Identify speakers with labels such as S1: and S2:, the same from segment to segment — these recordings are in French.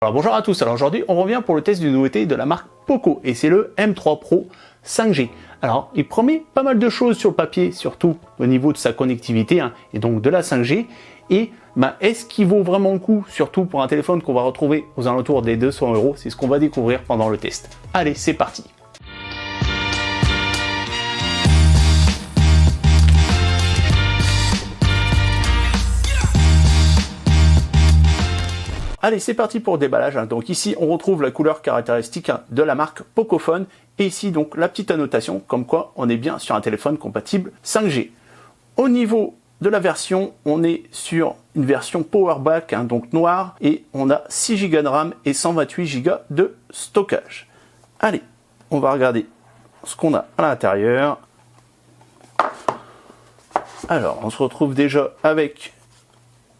S1: Alors bonjour à tous, alors aujourd'hui on revient pour le test d'une nouveauté de la marque Poco et c'est le M3 Pro 5G. Alors il promet pas mal de choses sur le papier, surtout au niveau de sa connectivité et donc de la 5G. Et est-ce qu'il vaut vraiment le coup, surtout pour un téléphone qu'on va retrouver aux alentours des 200 €? C'est ce qu'on va découvrir pendant le test. Allez, c'est parti! Allez, c'est parti pour le déballage. Donc ici, on retrouve la couleur caractéristique de la marque Pocophone. Et ici, donc, la petite annotation, comme quoi on est bien sur un téléphone compatible 5G. Au niveau de la version, on est sur une version Powerback, donc noire. Et on a 6 Go de RAM et 128 Go de stockage. Allez, on va regarder ce qu'on a à l'intérieur. Alors, on se retrouve déjà avec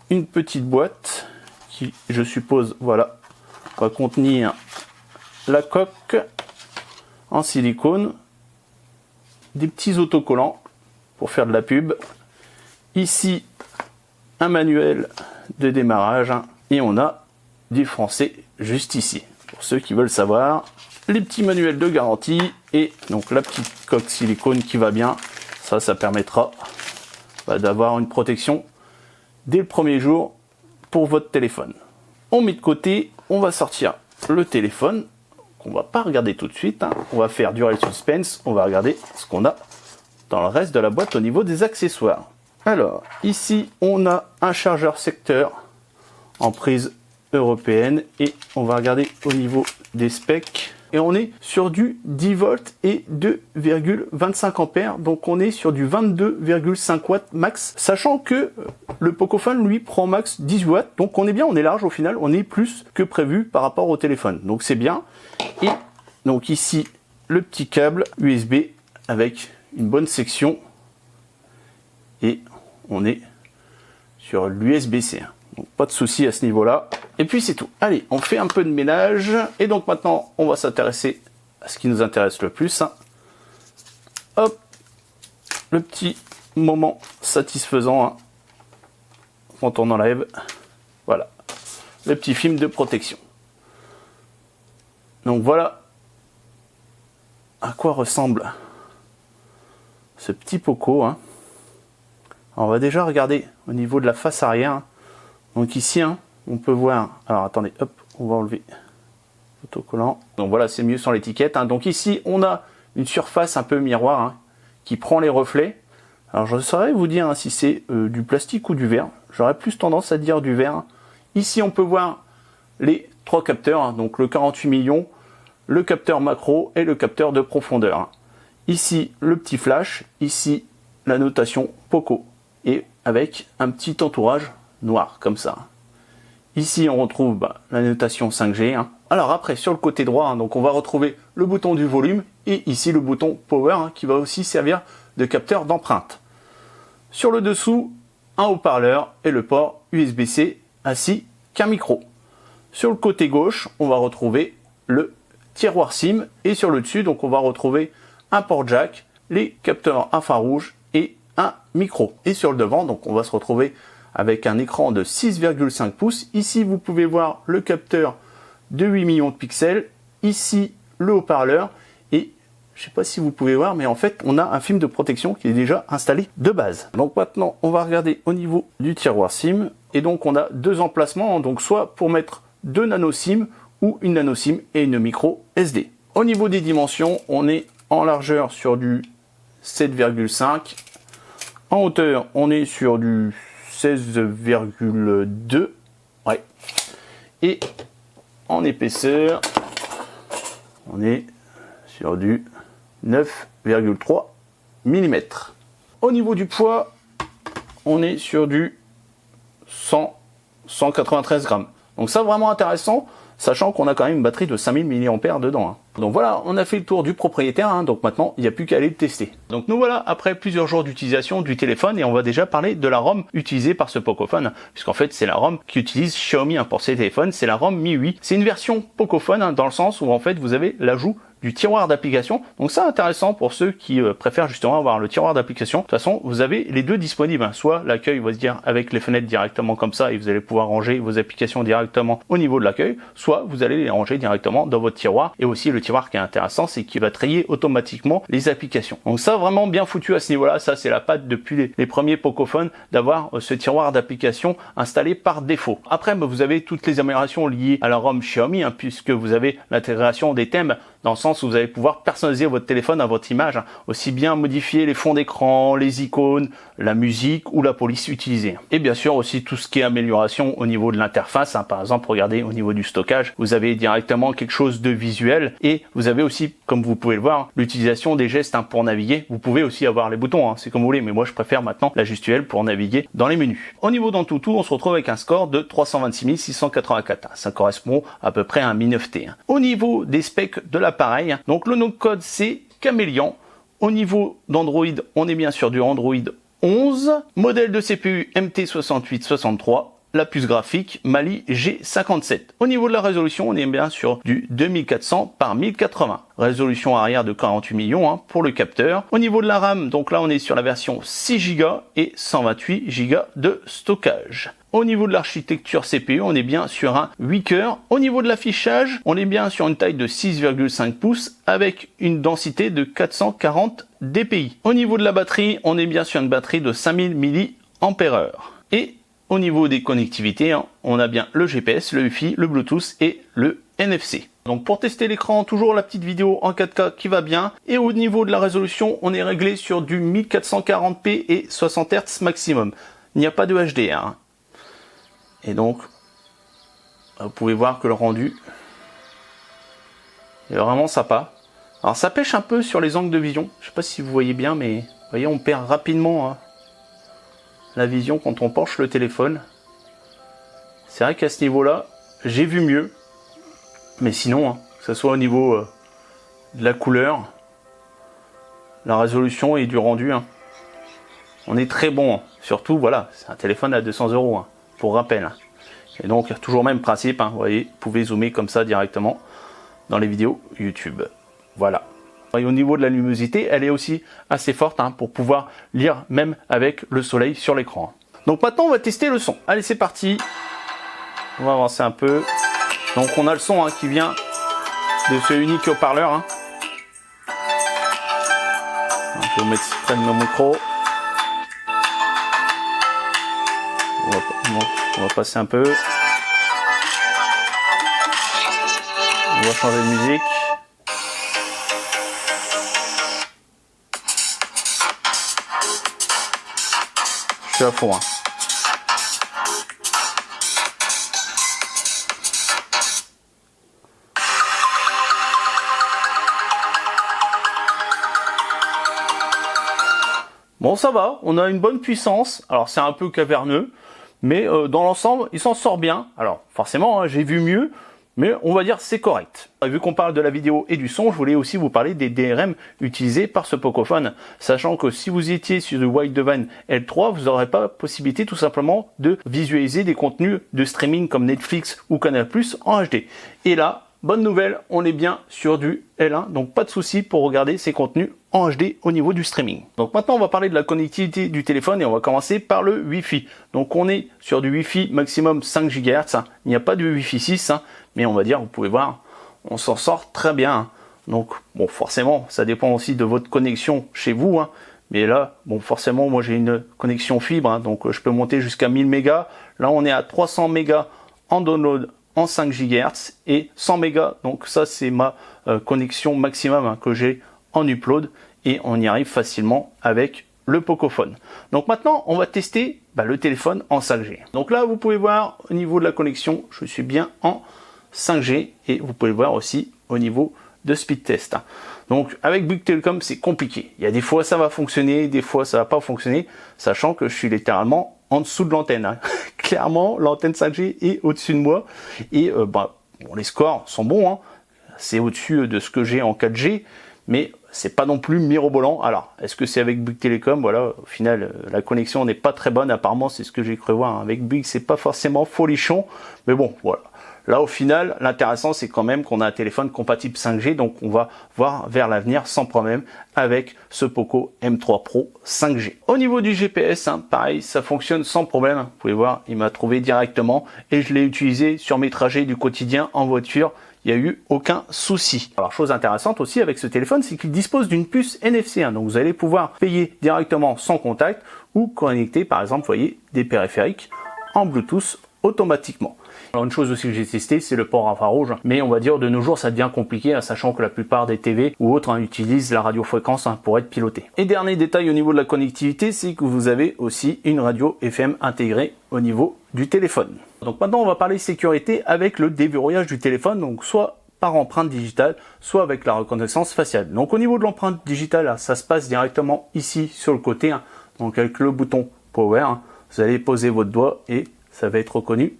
S1: une petite boîte qui, je suppose, voilà, va contenir la coque en silicone, des petits autocollants pour faire de la pub, ici un manuel de démarrage et on a du français juste ici pour ceux qui veulent savoir, les petits manuels de garantie et donc la petite coque silicone qui va bien. Ça permettra d'avoir une protection dès le premier jour pour votre téléphone. On met de côté, on va sortir le téléphone qu'on va pas regarder tout de suite, on va faire durer le suspense, on va regarder ce qu'on a dans le reste de la boîte au niveau des accessoires. Alors ici on a un chargeur secteur en prise européenne et on va regarder au niveau des specs. Et on est sur du 10 volts et 2,25 ampères. Donc on est sur du 22,5 watts max. Sachant que le Pocophone, lui, prend max 18 watts. Donc on est bien, on est large au final. On est plus que prévu par rapport au téléphone. Donc c'est bien. Et donc ici, le petit câble USB avec une bonne section. Et on est sur l'USB-C. Donc pas de souci à ce niveau-là. Et puis c'est tout. Allez, on fait un peu de ménage. Et donc maintenant, on va s'intéresser à ce qui nous intéresse le plus. Hop, le petit moment satisfaisant quand on enlève. Voilà, le petit film de protection. Donc voilà à quoi ressemble ce petit Poco. Alors, on va déjà regarder au niveau de la face arrière. Donc ici, on peut voir, alors attendez, hop, on va enlever l'autocollant. Donc voilà, c'est mieux sans l'étiquette. Donc ici, on a une surface un peu miroir qui prend les reflets. Alors je ne saurais vous dire si c'est du plastique ou du verre. J'aurais plus tendance à dire du verre. Ici, on peut voir les 3 capteurs, donc le 48 millions, le capteur macro et le capteur de profondeur. Ici, le petit flash. Ici, la notation Poco. Et avec un petit entourage noir comme ça. Ici on retrouve la notation 5G. Alors après sur le côté droit, donc on va retrouver le bouton du volume et ici le bouton Power qui va aussi servir de capteur d'empreinte. Sur le dessous, un haut-parleur et le port USB-C ainsi qu'un micro. Sur le côté gauche, on va retrouver le tiroir SIM et sur le dessus, donc on va retrouver un port jack, les capteurs infrarouges et un micro. Et sur le devant, donc on va se retrouver avec un écran de 6,5 pouces. Ici, vous pouvez voir le capteur de 8 millions de pixels. Ici, le haut-parleur. Et je ne sais pas si vous pouvez voir, mais en fait, on a un film de protection qui est déjà installé de base. Donc maintenant, on va regarder au niveau du tiroir SIM. Et donc, on a 2 emplacements. Donc, soit pour mettre 2 nano SIM ou une nano SIM et une micro SD. Au niveau des dimensions, on est en largeur sur du 7,5. En hauteur, on est sur du 16,2, ouais. Et en épaisseur, on est sur du 9,3 mm. Au niveau du poids, on est sur du 193 grammes. Donc ça, vraiment intéressant, sachant qu'on a quand même une batterie de 5000 mAh dedans. Donc voilà, on a fait le tour du propriétaire, donc maintenant il n'y a plus qu'à aller le tester. Donc nous voilà après plusieurs jours d'utilisation du téléphone et on va déjà parler de la ROM utilisée par ce Pocophone, puisqu'en fait c'est la ROM qu'utilise Xiaomi pour ces téléphones, c'est la ROM Mi 8. C'est une version Pocophone dans le sens où en fait vous avez l'ajout du tiroir d'application. Donc c'est intéressant pour ceux qui préfèrent justement avoir le tiroir d'application. De toute façon, vous avez les deux disponibles, hein. Soit l'accueil va se dire avec les fenêtres directement comme ça et vous allez pouvoir ranger vos applications directement au niveau de l'accueil, soit vous allez les ranger directement dans votre tiroir. Et aussi le tiroir qui est intéressant, c'est qu'il va trier automatiquement les applications. Donc ça, vraiment bien foutu à ce niveau-là. Ça, c'est la patte depuis les premiers Pocophone d'avoir ce tiroir d'application installé par défaut. Après, vous avez toutes les améliorations liées à la ROM Xiaomi, hein, puisque vous avez l'intégration des thèmes, dans le sens où vous allez pouvoir personnaliser votre téléphone à votre image, hein, aussi bien modifier les fonds d'écran, les icônes, la musique ou la police utilisée. Et bien sûr aussi tout ce qui est amélioration au niveau de l'interface, hein. Par exemple, regardez au niveau du stockage, vous avez directement quelque chose de visuel et vous avez aussi, comme vous pouvez le voir, l'utilisation des gestes, hein, pour naviguer. Vous pouvez aussi avoir les boutons, hein, c'est comme vous voulez, mais moi je préfère maintenant la gestuelle pour naviguer dans les menus. Au niveau d'Antutu, on se retrouve avec un score de 326 684. Ça correspond à peu près à un Mi 9T. Au niveau des specs de l'appareil, donc le nom de code c'est Camélian. Au niveau d'Android, on est bien sur du Android 11. Modèle de CPU MT6863. La puce graphique Mali G57. Au niveau de la résolution, on est bien sur du 2400 par 1080. Résolution arrière de 48 millions, hein, pour le capteur. Au niveau de la RAM, donc là on est sur la version 6 Go et 128 Go de stockage. Au niveau de l'architecture CPU, on est bien sur un 8 cœurs. Au niveau de l'affichage, on est bien sur une taille de 6,5 pouces avec une densité de 440 dpi. Au niveau de la batterie, on est bien sur une batterie de 5000 mAh. Et au niveau des connectivités, hein, on a bien le GPS, le Wi-Fi, le Bluetooth et le NFC. Donc pour tester l'écran, toujours la petite vidéo en 4K qui va bien. Et au niveau de la résolution, on est réglé sur du 1440p et 60 Hz maximum. Il n'y a pas de HDR. Hein. Et donc, vous pouvez voir que le rendu est vraiment sympa. Alors ça pêche un peu sur les angles de vision. Je ne sais pas si vous voyez bien, mais vous voyez, on perd rapidement, hein, la vision quand on penche le téléphone. C'est vrai qu'à ce niveau-là, j'ai vu mieux. Mais sinon, hein, que ce soit au niveau de la couleur, la résolution et du rendu, hein, on est très bon. Hein. Surtout, voilà, c'est un téléphone à 200 €, hein, pour rappel. Hein. Et donc, toujours même principe, hein, vous voyez, vous pouvez zoomer comme ça directement dans les vidéos YouTube. Voilà. Et au niveau de la luminosité, elle est aussi assez forte, hein, pour pouvoir lire même avec le soleil sur l'écran. Donc maintenant, on va tester le son. Allez, c'est parti. On va avancer un peu. Donc on a le son, hein, qui vient de ce unique haut-parleur. Hein. Je vais vous mettre près de mon micro. On va passer un peu. On va changer de musique. Je suis à fond. Hein. Bon, ça va, on a une bonne puissance. Alors c'est un peu caverneux, mais dans l'ensemble, il s'en sort bien. Alors forcément, hein, j'ai vu mieux, mais on va dire c'est correct. Vu qu'on parle de la vidéo et du son, je voulais aussi vous parler des DRM utilisés par ce Pocophone, sachant que si vous étiez sur le Widevine L3, vous n'aurez pas la possibilité tout simplement de visualiser des contenus de streaming comme Netflix ou Canal+ en HD. Et là, bonne nouvelle, on est bien sur du L1, donc pas de souci pour regarder ces contenus en HD au niveau du streaming. Donc maintenant on va parler de la connectivité du téléphone et on va commencer par le Wi-Fi. Donc on est sur du Wi-Fi maximum 5 GHz, hein. Il n'y a pas de Wi-Fi 6, hein, mais on va dire, vous pouvez voir, on s'en sort très bien. Hein. Donc bon, forcément, ça dépend aussi de votre connexion chez vous, hein. Mais là, bon, forcément, moi j'ai une connexion fibre, hein, donc je peux monter jusqu'à 1000 mégas. Là on est à 300 mégas en download en 5 GHz et 100 mégas, donc ça c'est ma connexion maximum, hein, que j'ai en upload, et on y arrive facilement avec le Pocophone. Donc maintenant on va tester le téléphone en 5G. Donc là vous pouvez voir au niveau de la connexion, je suis bien en 5G, et vous pouvez voir aussi au niveau de speed test. Donc avec Bouygues Telecom c'est compliqué, il y a des fois ça va fonctionner, des fois ça va pas fonctionner, sachant que je suis littéralement en dessous de l'antenne. Hein. Clairement, l'antenne 5G est au-dessus de moi. Et bon, les scores sont bons. Hein. C'est au-dessus de ce que j'ai en 4G. Mais c'est pas non plus mirobolant. Alors, est-ce que c'est avec Bouygues Telecom? Voilà, au final, la connexion n'est pas très bonne. Apparemment, c'est ce que j'ai cru voir. Hein. Avec Bouygues, c'est pas forcément folichon. Mais bon, voilà. Là, au final, l'intéressant, c'est quand même qu'on a un téléphone compatible 5G, donc on va voir vers l'avenir sans problème avec ce Poco M3 Pro 5G. Au niveau du GPS, hein, pareil, ça fonctionne sans problème. Vous pouvez voir, il m'a trouvé directement et je l'ai utilisé sur mes trajets du quotidien en voiture. Il n'y a eu aucun souci. Alors, chose intéressante aussi avec ce téléphone, c'est qu'il dispose d'une puce NFC. Hein, donc, vous allez pouvoir payer directement sans contact ou connecter, par exemple, vous voyez, des périphériques en Bluetooth automatiquement. Alors une chose aussi que j'ai testé, c'est le port infrarouge, mais on va dire de nos jours ça devient compliqué, hein, sachant que la plupart des TV ou autres utilisent la radiofréquence pour être pilotés. Et dernier détail au niveau de la connectivité, c'est que vous avez aussi une radio FM intégrée au niveau du téléphone. Donc maintenant on va parler sécurité avec le déverrouillage du téléphone, donc soit par empreinte digitale, soit avec la reconnaissance faciale. Donc au niveau de l'empreinte digitale, là, ça se passe directement ici sur le côté, hein, donc avec le bouton Power, hein, vous allez poser votre doigt et ça va être reconnu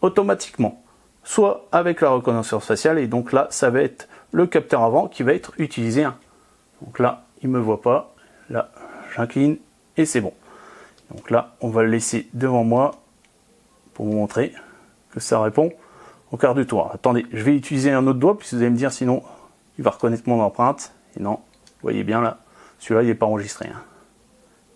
S1: automatiquement, soit avec la reconnaissance faciale, et donc là ça va être le capteur avant qui va être utilisé. Donc là il me voit pas, là j'incline et c'est bon. Donc là on va le laisser devant moi pour vous montrer que ça répond au quart du tour. Attendez, je vais utiliser un autre doigt puisque vous allez me dire sinon il va reconnaître mon empreinte, et non, vous voyez bien là, celui-là il n'est pas enregistré, hein.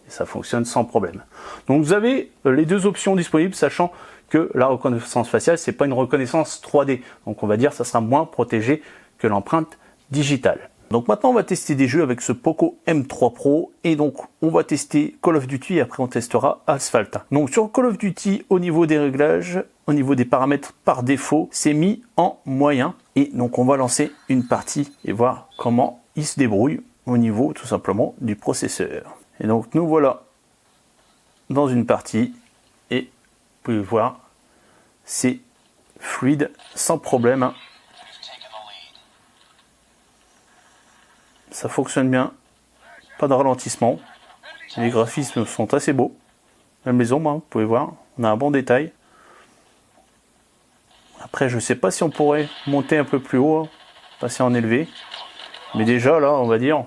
S1: Et ça fonctionne sans problème. Donc vous avez les deux options disponibles, sachant que la reconnaissance faciale, c'est pas une reconnaissance 3D. Donc on va dire que ça sera moins protégé que l'empreinte digitale. Donc maintenant on va tester des jeux avec ce Poco M3 Pro, et donc on va tester Call of Duty et après on testera Asphalt. Donc sur Call of Duty, au niveau des réglages, au niveau des paramètres par défaut, c'est mis en moyen, et donc on va lancer une partie et voir comment il se débrouille au niveau tout simplement du processeur. Et donc nous voilà dans une partie et vous pouvez voir, c'est fluide sans problème. Ça fonctionne bien, pas de ralentissement. Les graphismes sont assez beaux. Même les ombres, hein, vous pouvez voir, on a un bon détail. Après, je ne sais pas si on pourrait monter un peu plus haut, hein, passer en élevé. Mais déjà là, on va dire,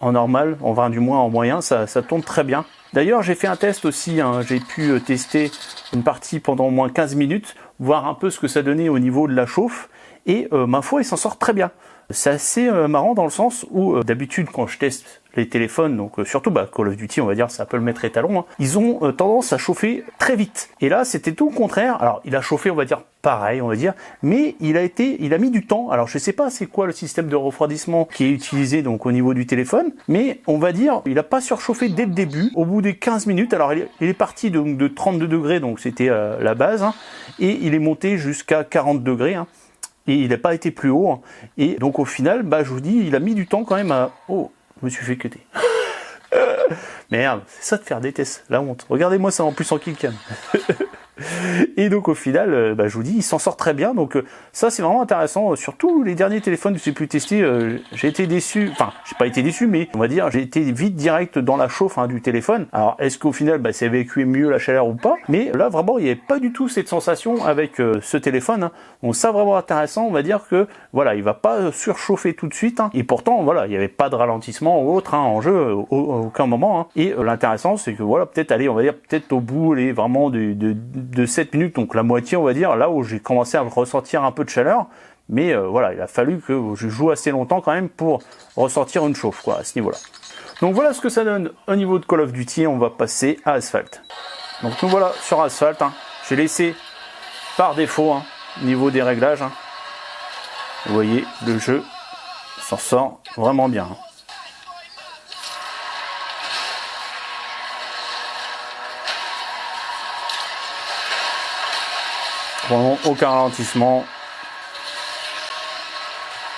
S1: en normal, on va du moins en moyen, ça tourne très bien. D'ailleurs, j'ai fait un test aussi, hein, j'ai pu tester une partie pendant au moins 15 minutes, voir un peu ce que ça donnait au niveau de la chauffe, et ma foi, il s'en sort très bien. C'est assez marrant dans le sens où d'habitude quand je teste les téléphones, donc surtout Call of Duty, on va dire c'est un peu le maître étalon, hein, ils ont tendance à chauffer très vite. Et là c'était tout le contraire. Alors il a chauffé, on va dire pareil, on va dire, mais il a mis du temps. Alors je sais pas c'est quoi le système de refroidissement qui est utilisé donc au niveau du téléphone, mais on va dire il a pas surchauffé dès le début. Au bout des 15 minutes, alors il est parti de 32 degrés, donc c'était la base, hein, et il est monté jusqu'à 40 degrés. Hein. Et il n'a pas été plus haut. Hein. Et donc au final, je vous dis, il a mis du temps quand même à... Oh, je me suis fait cuter. Merde, c'est ça de faire des tests, la honte. Regardez-moi ça en plus en kill cam. Et donc au final, je vous dis, il s'en sort très bien. Donc ça c'est vraiment intéressant. Surtout les derniers téléphones que j'ai pu tester, j'ai été déçu. Enfin, j'ai pas été déçu, mais on va dire, j'ai été vite direct dans la chauffe du téléphone. Alors est-ce qu'au final, ça évacué mieux la chaleur ou pas? Mais là vraiment, il n'y avait pas du tout cette sensation avec ce téléphone. Hein. Donc ça vraiment intéressant. On va dire que voilà, il va pas surchauffer tout de suite. Hein. Et pourtant, voilà, il n'y avait pas de ralentissement ou autre en jeu, aucun moment. Hein. Et l'intéressant, c'est que voilà, peut-être aller, on va dire peut-être au bout, les vraiment de 7 minutes, donc la moitié on va dire, là où j'ai commencé à ressentir un peu de chaleur, mais voilà, il a fallu que je joue assez longtemps quand même pour ressentir une chauffe quoi, à ce niveau-là. Donc voilà ce que ça donne au niveau de Call of Duty, on va passer à Asphalt. Donc nous voilà sur Asphalt, hein. J'ai laissé par défaut au niveau des réglages. Hein. Vous voyez, le jeu s'en sort vraiment bien. Hein. Vraiment aucun ralentissement.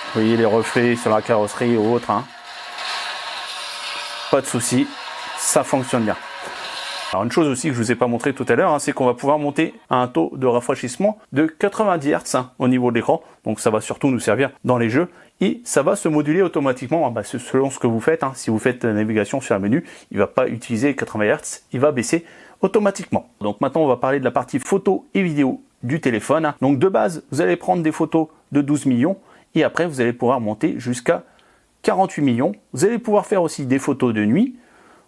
S1: Vous voyez les reflets sur la carrosserie ou autre. Hein. Pas de souci, ça fonctionne bien. Alors une chose aussi que je vous ai pas montré tout à l'heure, c'est qu'on va pouvoir monter à un taux de rafraîchissement de 90 Hz au niveau de l'écran. Donc ça va surtout nous servir dans les jeux. Et ça va se moduler automatiquement selon ce que vous faites. Hein. Si vous faites la navigation sur un menu, il ne va pas utiliser 80 Hz, il va baisser automatiquement. Donc maintenant on va parler de la partie photo et vidéo du téléphone. Donc de base, vous allez prendre des photos de 12 millions et après vous allez pouvoir monter jusqu'à 48 millions. Vous allez pouvoir faire aussi des photos de nuit.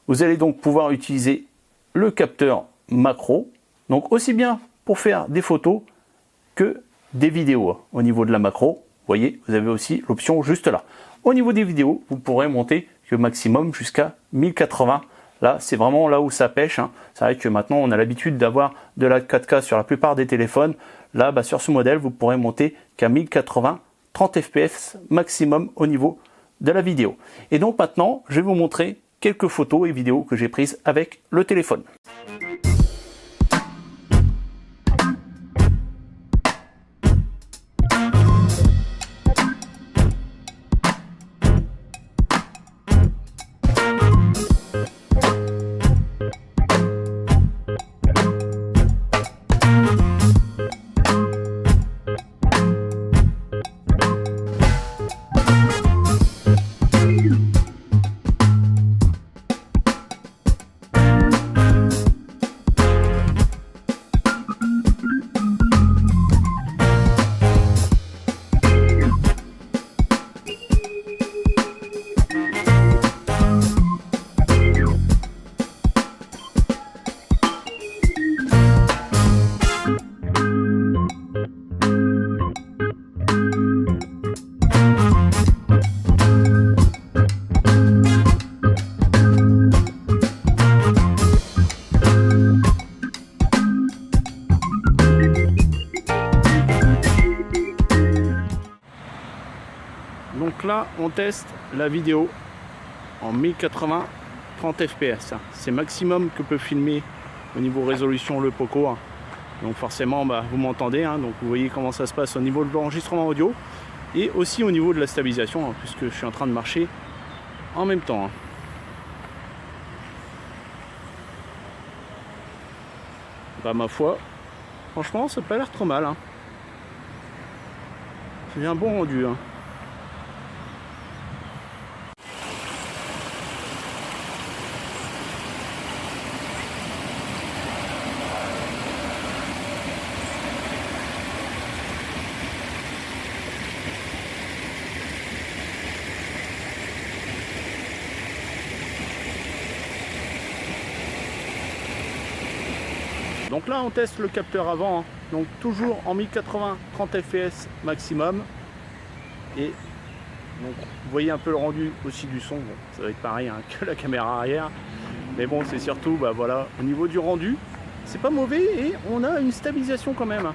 S1: Vous allez donc pouvoir utiliser le capteur macro, donc aussi bien pour faire des photos que des vidéos. Au niveau de la macro, vous voyez, vous avez aussi l'option juste là. Au niveau des vidéos, vous pourrez monter que maximum jusqu'à 1080. Là, c'est vraiment là où ça pêche. C'est vrai que maintenant, on a l'habitude d'avoir de la 4K sur la plupart des téléphones. Là, sur ce modèle, vous pourrez monter qu'à 1080, 30 fps maximum au niveau de la vidéo. Et donc maintenant, je vais vous montrer quelques photos et vidéos que j'ai prises avec le téléphone. Donc là, on teste la vidéo en 1080 30 fps. C'est maximum que peut filmer au niveau résolution le Poco. Donc forcément, vous m'entendez. Donc vous voyez comment ça se passe au niveau de l'enregistrement audio et aussi au niveau de la stabilisation, puisque je suis en train de marcher en même temps. Ma foi, franchement, ça n'a pas l'air trop mal. C'est un bon rendu. Donc là on teste le capteur avant, donc toujours en 1080 30 fps maximum. Et donc vous voyez un peu le rendu aussi du son, ça va être pareil que la caméra arrière. Mais bon, c'est surtout voilà, au niveau du rendu, c'est pas mauvais et on a une stabilisation quand même.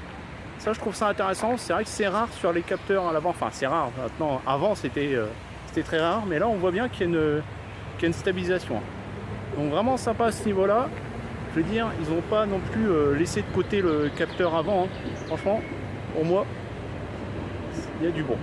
S1: Ça je trouve ça intéressant, c'est vrai que c'est rare sur les capteurs à l'avant, enfin c'est rare maintenant, avant c'était très rare, mais là on voit bien qu'il y a une stabilisation. Donc vraiment sympa à ce niveau là. Je veux dire, ils n'ont pas non plus laissé de côté le capteur avant. Franchement, pour moi, il y a du bon.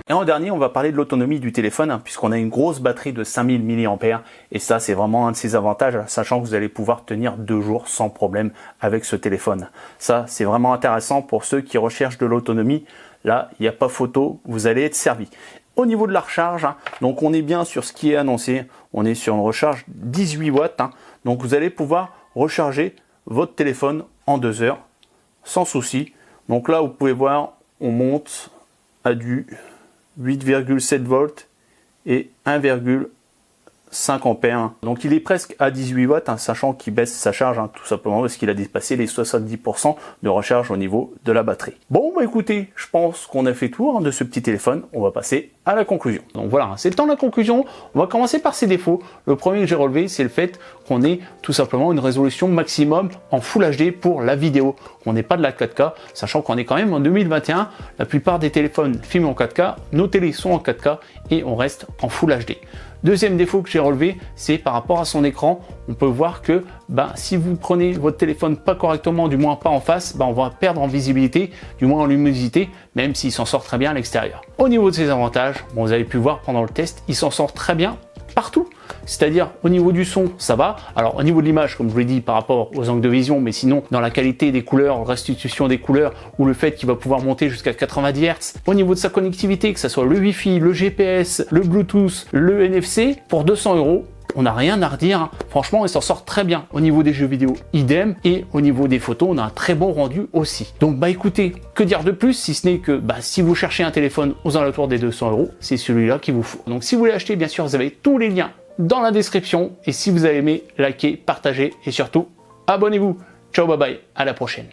S1: Et en dernier, on va parler de l'autonomie du téléphone, puisqu'on a une grosse batterie de 5000 mAh. Et ça, c'est vraiment un de ses avantages, sachant que vous allez pouvoir tenir 2 jours sans problème avec ce téléphone. Ça, c'est vraiment intéressant pour ceux qui recherchent de l'autonomie. Là, il n'y a pas photo, vous allez être servi. Au niveau de la recharge, donc on est bien sur ce qui est annoncé. On est sur une recharge 18 watts. Donc vous allez pouvoir recharger votre téléphone en 2 heures sans souci. Donc là, vous pouvez voir, on monte à du 8,7 volts et 1,5 ampères. Donc il est presque à 18 watts, sachant qu'il baisse sa charge, tout simplement parce qu'il a dépassé les 70% de recharge au niveau de la batterie. Bon, écoutez, je pense qu'on a fait tour de ce petit téléphone. On va passer à la conclusion. Donc voilà, c'est le temps de la conclusion. On va commencer par ses défauts. Le premier que j'ai relevé, c'est le fait qu'on ait tout simplement une résolution maximum en Full HD pour la vidéo. On n'est pas de la 4K, sachant qu'on est quand même en 2021. La plupart des téléphones filment en 4K, nos télés sont en 4K et on reste en Full HD. Deuxième défaut que j'ai relevé, c'est par rapport à son écran. On peut voir que si vous prenez votre téléphone pas correctement, du moins pas en face, on va perdre en visibilité, du moins en luminosité, même s'il s'en sort très bien à l'extérieur. Au niveau de ses avantages, vous avez pu voir pendant le test, il s'en sort très bien partout. C'est-à-dire au niveau du son, ça va. Alors au niveau de l'image, comme je vous l'ai dit, par rapport aux angles de vision, mais sinon dans la qualité des couleurs, restitution des couleurs, ou le fait qu'il va pouvoir monter jusqu'à 90 Hz. Au niveau de sa connectivité, que ce soit le Wi-Fi, le GPS, le Bluetooth, le NFC, pour 200 €, on n'a rien à redire. Franchement, il s'en sort très bien. Au niveau des jeux vidéo, idem. Et au niveau des photos, on a un très bon rendu aussi. Donc écoutez, que dire de plus, si ce n'est que si vous cherchez un téléphone aux alentours des 200 €, c'est celui-là qu'il vous faut. Donc si vous voulez acheter, bien sûr, vous avez tous les liens dans la description. Et si vous avez aimé, likez, partagez et surtout, abonnez-vous. Ciao, bye bye, à la prochaine.